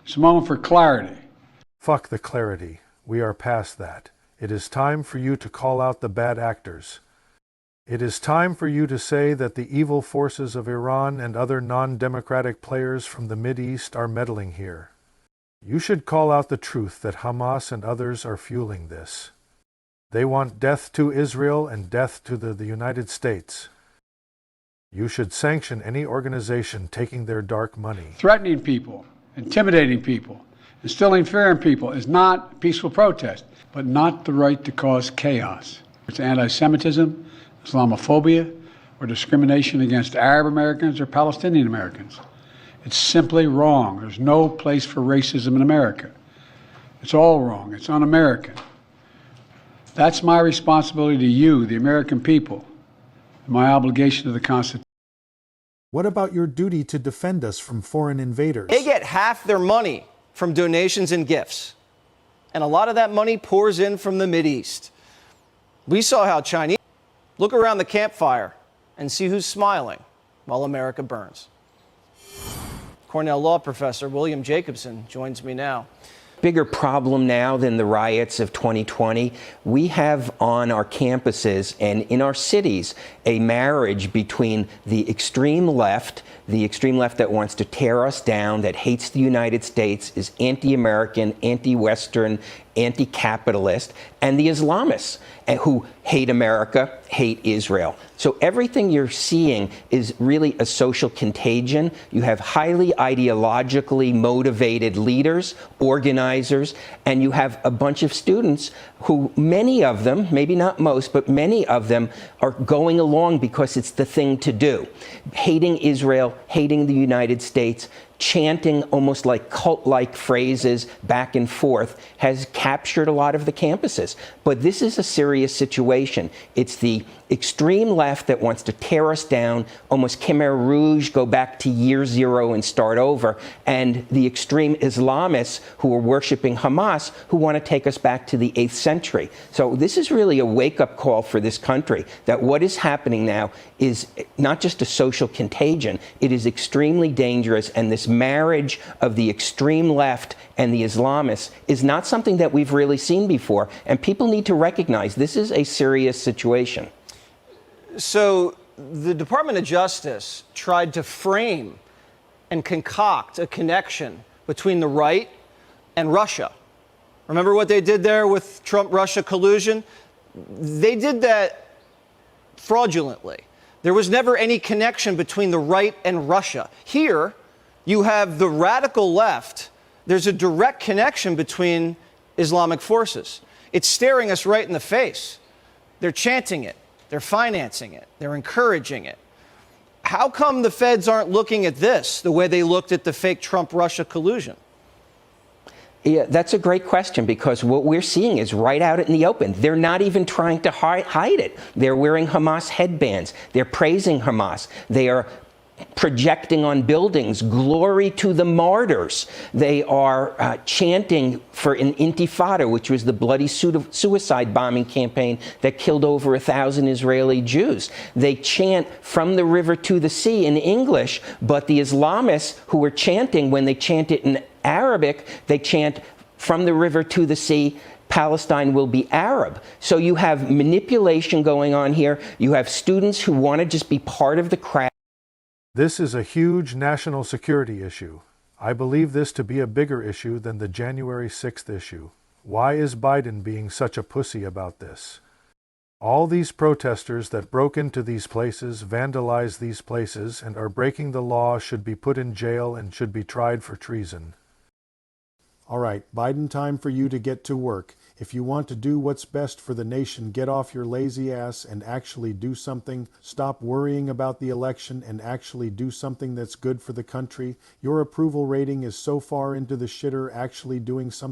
It's a moment for clarity. Fuck the clarity. We are past that. It is time for you to call out the bad actors. It is time for you to say that the evil forces of Iran and other non-democratic players from the Mideast are meddling here. You should call out the truth that Hamas and others are fueling this. They want death to Israel and death to the United States. You should sanction any organization taking their dark money. Threatening people, intimidating people, instilling fear in people is not peaceful protest, but not the right to cause chaos. It's anti-Semitism, Islamophobia, or discrimination against Arab Americans or Palestinian Americans. It's simply wrong. There's no place for racism in America. It's all wrong. It's un-American. That's my responsibility to you, the American people, and my obligation to the Constitution. What about your duty to defend us from foreign invaders? They get half their money from donations and gifts, and a lot of that money pours in from the Mideast. We saw how Chinese look around the campfire and see who's smiling while America burns. Cornell Law Professor William Jacobson joins me now. Bigger problem now than the riots of 2020. We have on our campuses and in our cities a marriage between the extreme left that wants to tear us down, that hates the United States, is anti-American, anti-Western, anti-capitalist, and the Islamists who hate America, hate Israel. So everything you're seeing is really a social contagion. You have highly ideologically motivated leaders, organizers, and you have a bunch of students who, many of them, maybe not most, but many of them are going along because it's the thing to do. Hating Israel, hating the United States, chanting almost like cult-like phrases back and forth has captured a lot of the campuses. But this is a serious situation. It's the extreme left that wants to tear us down, almost Khmer Rouge, go back to year zero and start over, and the extreme Islamists who are worshiping Hamas who want to take us back to the 8th century. So this is really a wake-up call for this country, that what is happening now is not just a social contagion, it is extremely dangerous, and this marriage of the extreme left and the Islamists is not something that we've really seen before, and people need to recognize this is a serious situation. So the Department of Justice tried to frame and concoct a connection between the right and Russia. Remember what they did there with Trump-Russia collusion? They did that fraudulently. There was never any connection between the right and Russia. Here, you have the radical left. There's a direct connection between Islamic forces. It's staring us right in the face. They're chanting it. They're financing it. They're encouraging it. How come the feds aren't looking at this the way they looked at the fake Trump-Russia collusion? Yeah, that's a great question, because what we're seeing is right out in the open. They're not even trying to hide it. They're wearing Hamas headbands. They're praising Hamas. They are projecting on buildings, glory to the martyrs. They are chanting for an intifada, which was the bloody suicide bombing campaign that killed over 1,000 Israeli Jews. They chant from the river to the sea in English, but the Islamists who are chanting, when they chant it in Arabic, they chant from the river to the sea, Palestine will be Arab. So you have manipulation going on here. You have students who want to just be part of the crowd. This is a huge national security issue. I believe this to be a bigger issue than the January 6th issue. Why is Biden being such a pussy about this? All these protesters that broke into these places, vandalized these places, and are breaking the law should be put in jail and should be tried for treason. All right, Biden, time for you to get to work. If you want to do what's best for the nation, get off your lazy ass and actually do something. Stop worrying about the election and actually do something that's good for the country. Your approval rating is so far into the shitter. Actually doing something